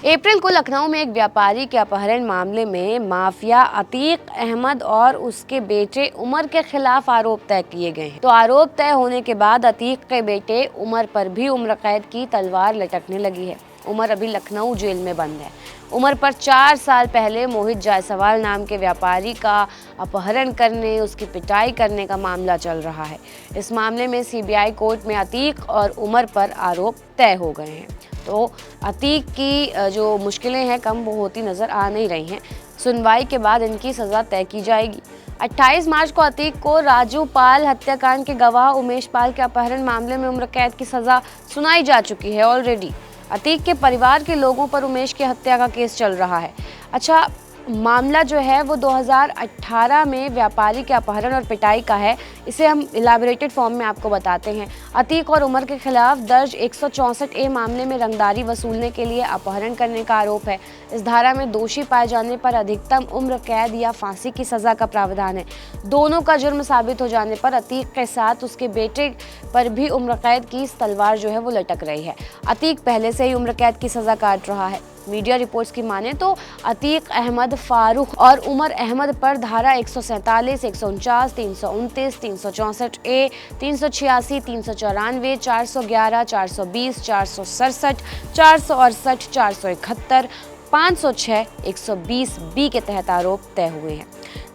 अप्रैल को लखनऊ में एक व्यापारी के अपहरण मामले में माफिया अतीक अहमद और उसके बेटे उमर के खिलाफ आरोप तय किए गए हैं। तो आरोप तय होने के बाद अतीक के बेटे उमर पर भी उम्र कैद की तलवार लटकने लगी है। उमर अभी लखनऊ जेल में बंद है। उमर पर 4 साल पहले मोहित जायसवाल नाम के व्यापारी का अपहरण करने, उसकी पिटाई करने का मामला चल रहा है। इस मामले में सीबीआई कोर्ट में अतीक और उमर पर आरोप तय हो गए हैं। तो अतीक की जो मुश्किलें हैं कम वो होती नजर आ नहीं रही हैं। सुनवाई के बाद इनकी सज़ा तय की जाएगी। 28 मार्च को अतीक को राजू पाल हत्याकांड के गवाह उमेश पाल के अपहरण मामले में उम्र कैद की सज़ा सुनाई जा चुकी है ऑलरेडी। अतीक के परिवार के लोगों पर उमेश की हत्या का केस चल रहा है। अच्छा, मामला जो है वो 2018 में व्यापारी के अपहरण और पिटाई का है। इसे हम इलैबोरेटेड फॉर्म में आपको बताते हैं। अतीक और उमर के खिलाफ दर्ज 164A मामले में रंगदारी वसूलने के लिए अपहरण करने का आरोप है। इस धारा में दोषी पाए जाने पर अधिकतम उम्र कैद या फांसी की सज़ा का प्रावधान है। दोनों का जुर्म साबित हो जाने पर अतीक के साथ उसके बेटे पर भी उम्र कैद की तलवार जो है वो लटक रही है। अतीक पहले से ही उम्र कैद की सज़ा काट रहा है। मीडिया रिपोर्ट्स की माने तो अतीक अहमद फारूक और उमर अहमद पर धारा 147, 149, 329, 364A, 386, 394, 411, 420, 467, 468, 471, 506, 120B के तहत आरोप तय हुए हैं।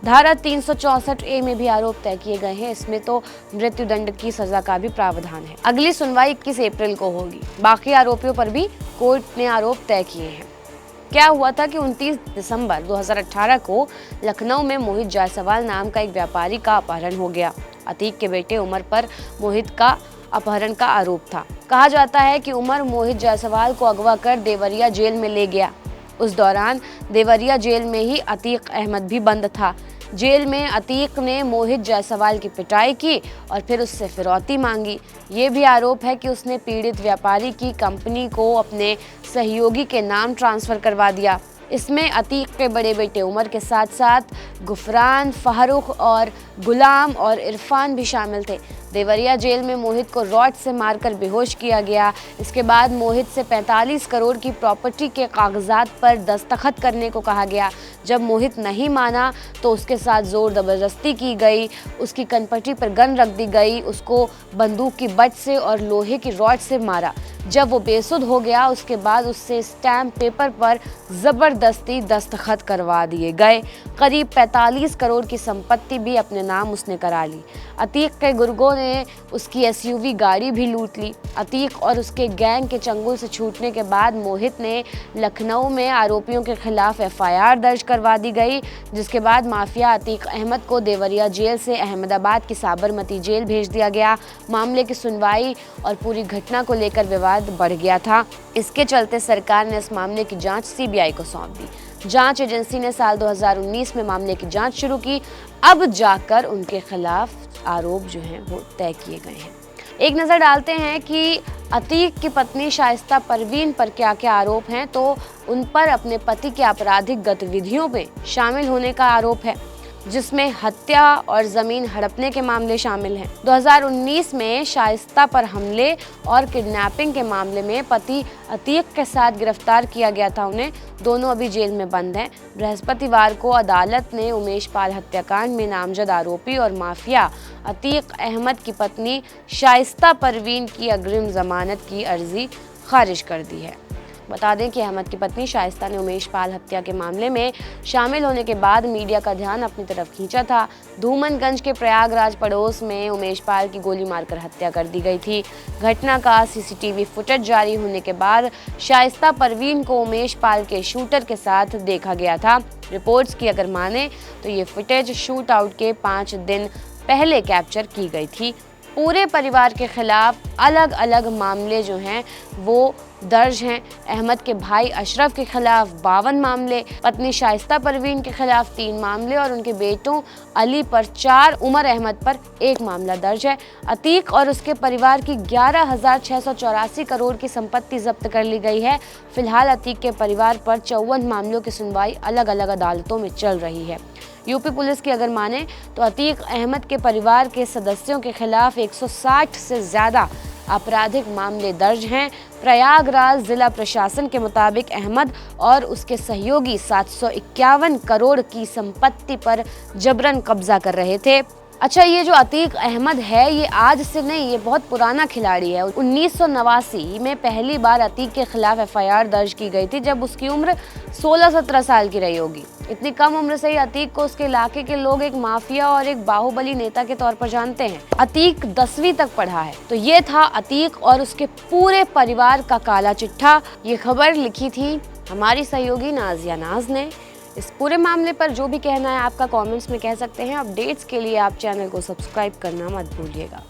धारा 364A में भी आरोप तय किए गए हैं। इसमें तो मृत्युदंड की सजा का भी प्रावधान है। अगली सुनवाई 21 अप्रैल को होगी। बाकी आरोपियों पर भी कोर्ट ने आरोप तय किए हैं। क्या हुआ था कि 29 दिसंबर 2018 को लखनऊ में मोहित जायसवाल नाम का एक व्यापारी का अपहरण हो गया। अतीक के बेटे उमर पर मोहित का अपहरण का आरोप था। कहा जाता है कि उमर मोहित जायसवाल को अगवा कर देवरिया जेल में ले गया। उस दौरान देवरिया जेल में ही अतीक अहमद भी बंद था। जेल में अतीक ने मोहित जायसवाल की पिटाई की और फिर उससे फिरौती मांगी। ये भी आरोप है कि उसने पीड़ित व्यापारी की कंपनी को अपने सहयोगी के नाम ट्रांसफर करवा दिया। इसमें अतीक के बड़े बेटे उमर के साथ साथ गुफरान, फारूक और गुलाम और इरफान भी शामिल थे। देवरिया जेल में मोहित को रॉड से मारकर बेहोश किया गया। इसके बाद मोहित से 45 करोड़ की प्रॉपर्टी के कागजात पर दस्तखत करने को कहा गया। जब मोहित नहीं माना तो उसके साथ जोर ज़बरदस्ती की गई। उसकी कनपटी पर गन रख दी गई। उसको बंदूक की बट से और लोहे की रॉड से मारा। जब वो बेसुध हो गया उसके बाद उससे स्टैम्प पेपर पर ज़बरदस्ती दस्तखत करवा दिए गए। करीब 45 करोड़ की संपत्ति भी अपने नाम उसने करा ली। अतीक के गुर्गों ने उसकी SUV गाड़ी भी लूट ली। अतीक और उसके गैंग के चंगुल से छूटने के बाद मोहित ने लखनऊ में आरोपियों के खिलाफ FIR दर्ज करवा दी गई, जिसके बाद माफिया अतीक अहमद को देवरिया जेल से अहमदाबाद की साबरमती जेल भेज दिया गया। मामले की सुनवाई और पूरी घटना को लेकर विवाद बढ़ गया था। इसके चलते सरकार ने इस मामले की जांच CBI को सौंप दी। जांच एजेंसी ने साल 2019 में मामले की जांच शुरू की। अब जाकर उनके खिलाफ आरोप जो हैं वो तय किए गए हैं। एक नज़र डालते हैं कि अतीक की पत्नी शाइस्ता परवीन पर क्या क्या आरोप हैं। तो उन पर अपने पति के आपराधिक गतिविधियों में शामिल होने का आरोप है, जिसमें हत्या और ज़मीन हड़पने के मामले शामिल हैं। 2019 में शाइस्ता पर हमले और किडनैपिंग के मामले में पति अतीक के साथ गिरफ्तार किया गया था उन्हें। दोनों अभी जेल में बंद हैं। बृहस्पतिवार को अदालत ने उमेश पाल हत्याकांड में नामजद आरोपी और माफिया अतीक अहमद की पत्नी शाइस्ता परवीन की अग्रिम जमानत की अर्जी खारिज कर दी है। बता दें कि अहमद की पत्नी शाइस्ता ने उमेश पाल हत्या के मामले में शामिल होने के बाद मीडिया का ध्यान अपनी तरफ खींचा था। धूमनगंज के प्रयागराज पड़ोस में उमेश पाल की गोली मारकर हत्या कर दी गई थी। घटना का CCTV फुटेज जारी होने के बाद शाइस्ता परवीन को उमेश पाल के शूटर के साथ देखा गया था। रिपोर्ट्स की अगर माने तो ये फुटेज शूट आउट के 5 दिन पहले कैप्चर की गई थी। पूरे परिवार के खिलाफ अलग अलग मामले जो हैं वो दर्ज हैं। अहमद के भाई अशरफ के खिलाफ 52 मामले, पत्नी शाइस्ता परवीन के खिलाफ 3 मामले और उनके बेटों अली पर 4, उमर अहमद पर 1 मामला दर्ज है। अतीक और उसके परिवार की 11,684 करोड़ की संपत्ति जब्त कर ली गई है। फिलहाल अतीक के परिवार पर 54 मामलों की सुनवाई अलग अलग अदालतों में चल रही है। यूपी पुलिस की अगर माने तो अतीक अहमद के परिवार के सदस्यों के खिलाफ 160 से ज़्यादा आपराधिक मामले दर्ज हैं। प्रयागराज जिला प्रशासन के मुताबिक अहमद और उसके सहयोगी 751 करोड़ की संपत्ति पर जबरन कब्जा कर रहे थे। अच्छा, ये जो अतीक अहमद है ये आज से नहीं, ये बहुत पुराना खिलाड़ी है। 1989 में पहली बार अतीक के खिलाफ FIR दर्ज की गई थी जब उसकी उम्र 16-17 साल की रही होगी। इतनी कम उम्र से ही अतीक को उसके इलाके के लोग एक माफिया और एक बाहुबली नेता के तौर पर जानते हैं। अतीक 10वीं तक पढ़ा है। तो ये था अतीक और उसके पूरे परिवार का काला चिट्ठा। ये खबर लिखी थी हमारी सहयोगी नाजिया नाज ने। इस पूरे मामले पर जो भी कहना है आपका कमेंट्स में कह सकते हैं। अपडेट्स के लिए आप चैनल को सब्सक्राइब करना मत भूलिएगा।